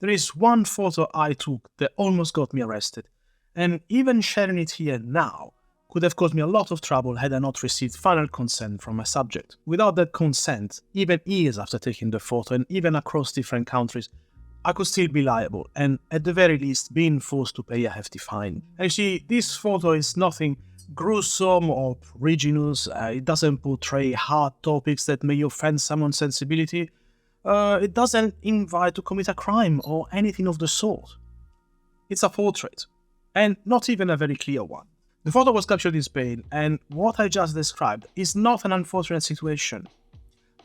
There is one photo I took that almost got me arrested, and even sharing it here now could have caused me a lot of trouble had I not received final consent from my subject. Without that consent, even years after taking the photo and even across different countries, I could still be liable and at the very least being forced to pay a hefty fine. And you see, this photo is nothing gruesome or pruriginous. It doesn't portray hard topics that may offend someone's sensibility. It doesn't invite to commit a crime or anything of the sort. It's a portrait, and not even a very clear one. The photo was captured in Spain, and what I just described is not an unfortunate situation,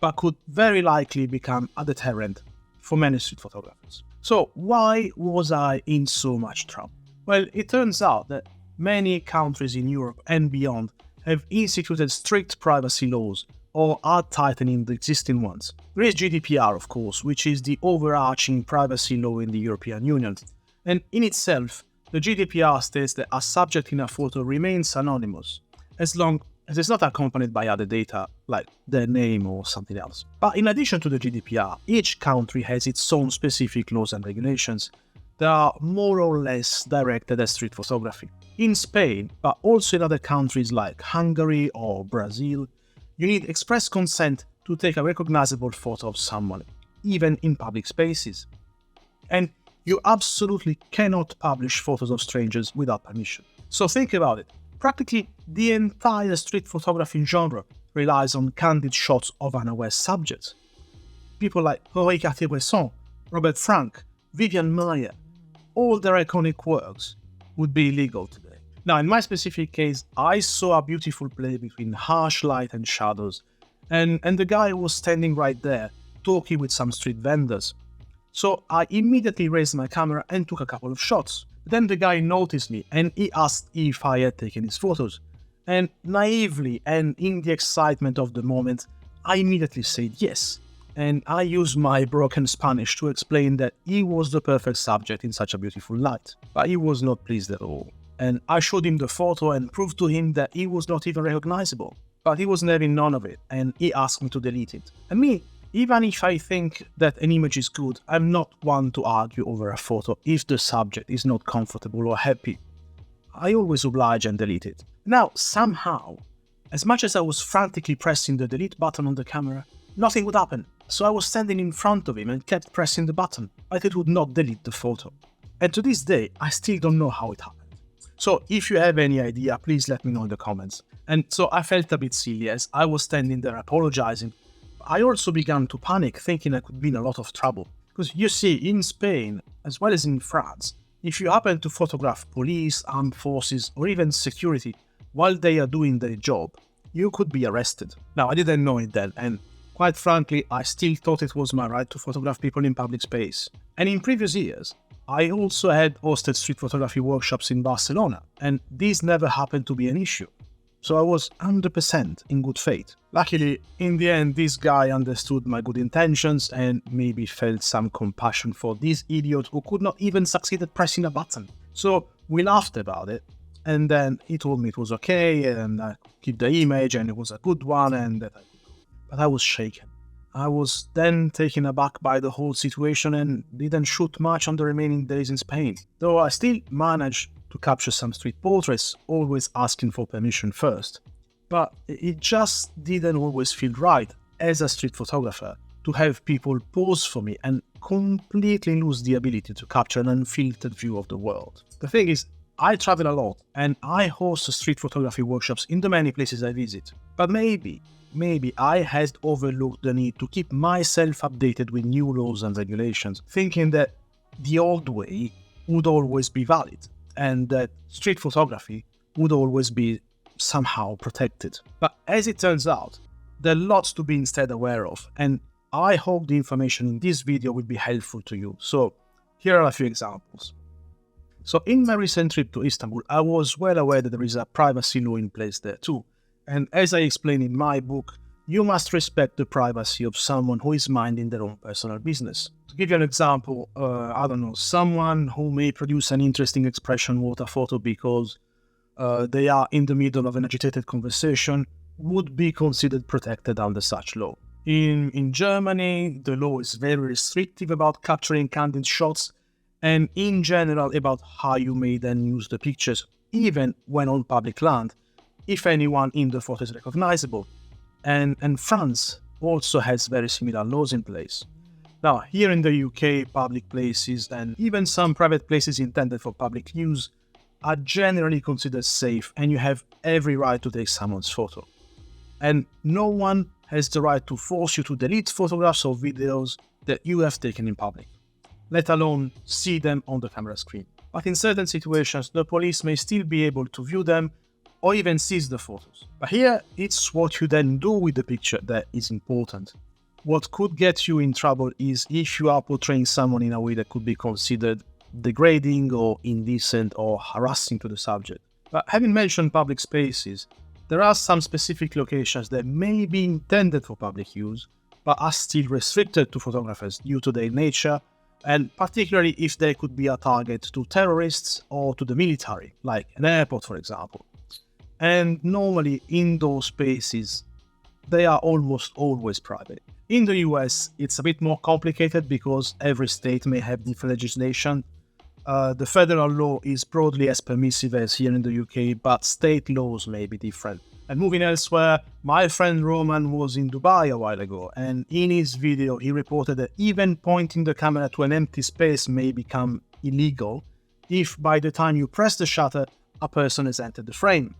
but could very likely become a deterrent for many street photographers. So why was I in so much trouble? Well, it turns out that many countries in Europe and beyond have instituted strict privacy laws or are tightening the existing ones. There is GDPR, of course, which is the overarching privacy law in the European Union, and in itself, the GDPR states that a subject in a photo remains anonymous as long as it's not accompanied by other data like their name or something else. But in addition to the GDPR, each country has its own specific laws and regulations that are more or less directed at street photography. In Spain, but also in other countries like Hungary or Brazil, you need express consent to take a recognizable photo of someone, even in public spaces. And you absolutely cannot publish photos of strangers without permission. So think about it. Practically the entire street photography genre relies on candid shots of unaware subjects. People like Henri Cartier-Bresson, Robert Frank, Vivian Maier, all their iconic works would be illegal today. Now, in my specific case, I saw a beautiful play between harsh light and shadows, and the guy was standing right there, talking with some street vendors. So I immediately raised my camera and took a couple of shots. Then the guy noticed me and he asked if I had taken his photos. And naively and in the excitement of the moment, I immediately said yes. And I used my broken Spanish to explain that he was the perfect subject in such a beautiful light. But he was not pleased at all. And I showed him the photo and proved to him that he was not even recognizable. But he was having none of it, and he asked me to delete it. And me, even if I think that an image is good, I'm not one to argue over a photo if the subject is not comfortable or happy. I always oblige and delete it. Now, somehow, as much as I was frantically pressing the delete button on the camera, nothing would happen. So I was standing in front of him and kept pressing the button, but it would not delete the photo. And to this day, I still don't know how it happened. So if you have any idea, please let me know in the comments. And so I felt a bit silly as I was standing there apologizing. I also began to panic, thinking I could be in a lot of trouble. Because you see, in Spain, as well as in France, if you happen to photograph police, armed forces, or even security while they are doing their job, you could be arrested. Now, I didn't know it then, and quite frankly, I still thought it was my right to photograph people in public space. And in previous years, I also had hosted street photography workshops in Barcelona, and these never happened to be an issue. So I was 100% in good faith. Luckily, in the end, this guy understood my good intentions and maybe felt some compassion for this idiot who could not even succeed at pressing a button. So we laughed about it, and then he told me it was okay, and I could keep the image, and it was a good one, and that I could go. But I was shaken. I was then taken aback by the whole situation and didn't shoot much on the remaining days in Spain. Though I still managed to capture some street portraits, always asking for permission first. But it just didn't always feel right, as a street photographer, to have people pose for me and completely lose the ability to capture an unfiltered view of the world. The thing is, I travel a lot and I host street photography workshops in the many places I visit. But maybe I had overlooked the need to keep myself updated with new laws and regulations, thinking that the old way would always be valid and that street photography would always be somehow protected. But as it turns out, there are lots to be instead aware of, and I hope the information in this video will be helpful to you. So here are a few examples. So in my recent trip to Istanbul, I was well aware that there is a privacy law in place there too. And as I explain in my book, you must respect the privacy of someone who is minding their own personal business. To give you an example, someone who may produce an interesting expression with a photo because they are in the middle of an agitated conversation would be considered protected under such law. In Germany, the law is very restrictive about capturing candid shots and in general about how you may then use the pictures, even when on public land, if anyone in the photo is recognizable. And France also has very similar laws in place. Now, here in the UK, public places and even some private places intended for public use are generally considered safe and you have every right to take someone's photo. And no one has the right to force you to delete photographs or videos that you have taken in public, let alone see them on the camera screen. But in certain situations, the police may still be able to view them or even seize the photos. But here, it's what you then do with the picture that is important. What could get you in trouble is if you are portraying someone in a way that could be considered degrading or indecent or harassing to the subject. But having mentioned public spaces, there are some specific locations that may be intended for public use, but are still restricted to photographers due to their nature, and particularly if they could be a target to terrorists or to the military, like an airport, for example. And normally in those spaces, they are almost always private. In the US, it's a bit more complicated because every state may have different legislation. The federal law is broadly as permissive as here in the UK, but state laws may be different. And moving elsewhere, my friend Roman was in Dubai a while ago, and in his video he reported that even pointing the camera to an empty space may become illegal if by the time you press the shutter, a person has entered the frame.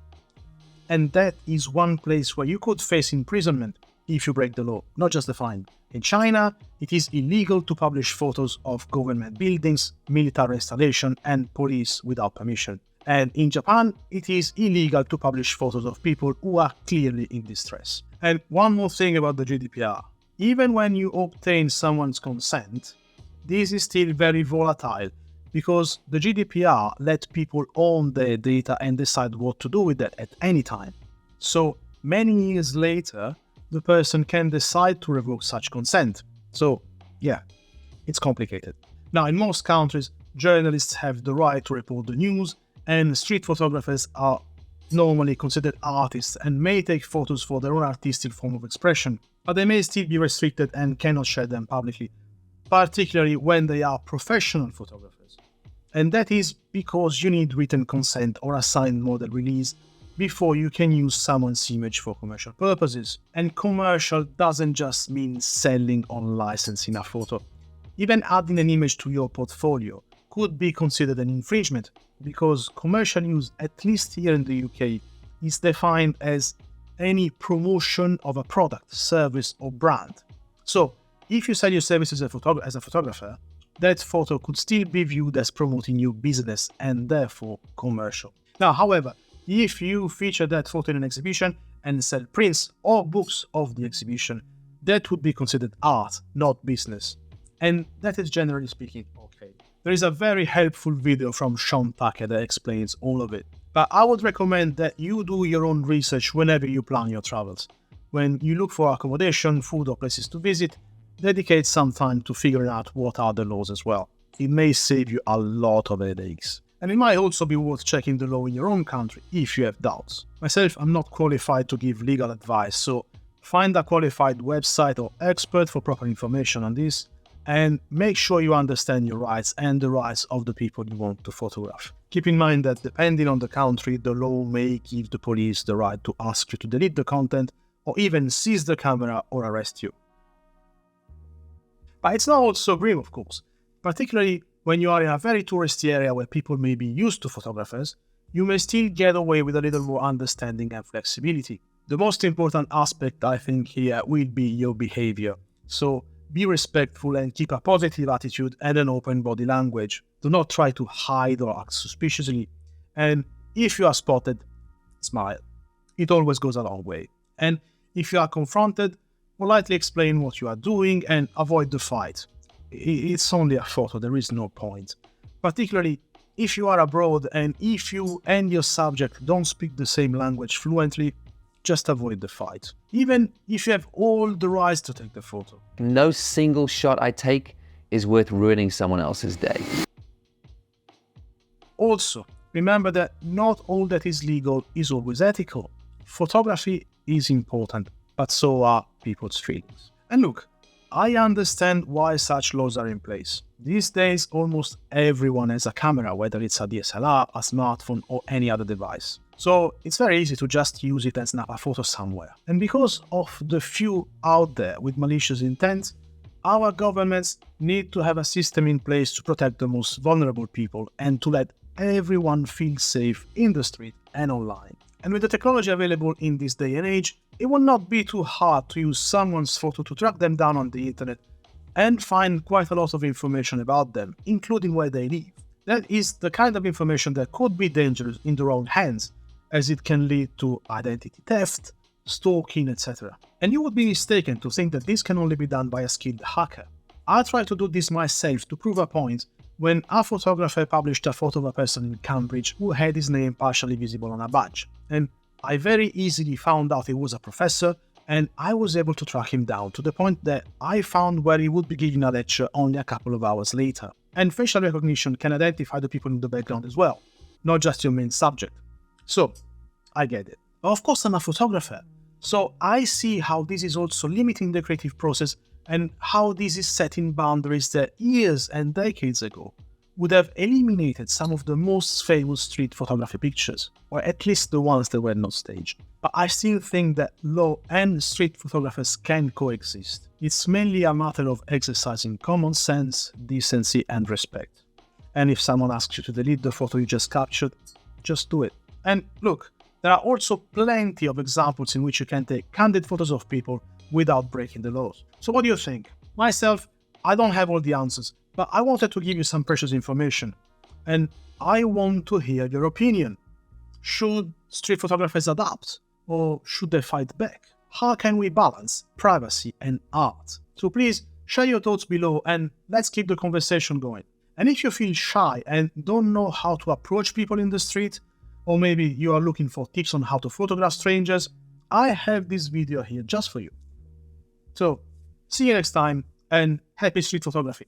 And that is one place where you could face imprisonment if you break the law, not just the fine. In China, it is illegal to publish photos of government buildings, military installation, and police without permission. And in Japan, it is illegal to publish photos of people who are clearly in distress. And one more thing about the GDPR. Even when you obtain someone's consent, this is still very volatile because the GDPR lets people own their data and decide what to do with it at any time. So many years later, the person can decide to revoke such consent. So, yeah, it's complicated. Now, in most countries, journalists have the right to report the news, and street photographers are normally considered artists and may take photos for their own artistic form of expression, but they may still be restricted and cannot share them publicly, particularly when they are professional photographers. And that is because you need written consent or a signed model release before you can use someone's image for commercial purposes. And commercial doesn't just mean selling or licensing a photo. Even adding an image to your portfolio could be considered an infringement because commercial use, at least here in the UK, is defined as any promotion of a product, service or brand. So if you sell your services as a photographer, that photo could still be viewed as promoting your business and therefore commercial. Now, however, if you feature that photo in an exhibition and sell prints or books of the exhibition, that would be considered art, not business. And that is generally speaking okay. There is a very helpful video from Sean Tucker that explains all of it. But I would recommend that you do your own research whenever you plan your travels. When you look for accommodation, food or places to visit, dedicate some time to figuring out what are the laws as well. It may save you a lot of headaches. And it might also be worth checking the law in your own country if you have doubts. Myself, I'm not qualified to give legal advice, so find a qualified website or expert for proper information on this, and make sure you understand your rights and the rights of the people you want to photograph. Keep in mind that depending on the country, the law may give the police the right to ask you to delete the content or even seize the camera or arrest you. But it's not all so grim, of course. Particularly when you are in a very touristy area where people may be used to photographers, you may still get away with a little more understanding and flexibility. The most important aspect, I think, here will be your behavior. So be respectful and keep a positive attitude and an open body language. Do not try to hide or act suspiciously. And if you are spotted, smile. It always goes a long way. And if you are confronted, politely explain what you are doing and avoid the fight. It's only a photo, there is no point. Particularly if you are abroad and if you and your subject don't speak the same language fluently, just avoid the fight. Even if you have all the rights to take the photo. No single shot I take is worth ruining someone else's day. Also, remember that not all that is legal is always ethical. Photography is important, but so are people's feelings. And look, I understand why such laws are in place. These days, almost everyone has a camera, whether it's a DSLR, a smartphone, or any other device. So it's very easy to just use it and snap a photo somewhere. And because of the few out there with malicious intent, our governments need to have a system in place to protect the most vulnerable people and to let everyone feel safe in the street and online. And with the technology available in this day and age, it will not be too hard to use someone's photo to track them down on the internet and find quite a lot of information about them, including where they live. That is the kind of information that could be dangerous in the wrong hands, as it can lead to identity theft, stalking, etc. And you would be mistaken to think that this can only be done by a skilled hacker. I tried to do this myself to prove a point when a photographer published a photo of a person in Cambridge who had his name partially visible on a badge. And I very easily found out he was a professor, and I was able to track him down to the point that I found where he would be giving a lecture only a couple of hours later. And facial recognition can identify the people in the background as well, not just your main subject. So, I get it. Of course, I'm a photographer, so I see how this is also limiting the creative process and how this is setting boundaries that years and decades ago would have eliminated some of the most famous street photography pictures, or at least the ones that were not staged. But I still think that law and street photographers can coexist. It's mainly a matter of exercising common sense, decency, and respect. And if someone asks you to delete the photo you just captured, just do it. And look, there are also plenty of examples in which you can take candid photos of people without breaking the laws. So what do you think? Myself, I don't have all the answers, but I wanted to give you some precious information. And I want to hear your opinion. Should street photographers adapt? Or should they fight back? How can we balance privacy and art? So please share your thoughts below and let's keep the conversation going. And if you feel shy and don't know how to approach people in the street, or maybe you are looking for tips on how to photograph strangers, I have this video here just for you. So, see you next time and happy street photography.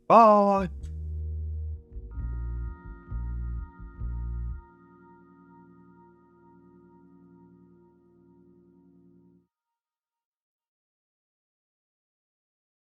Bye!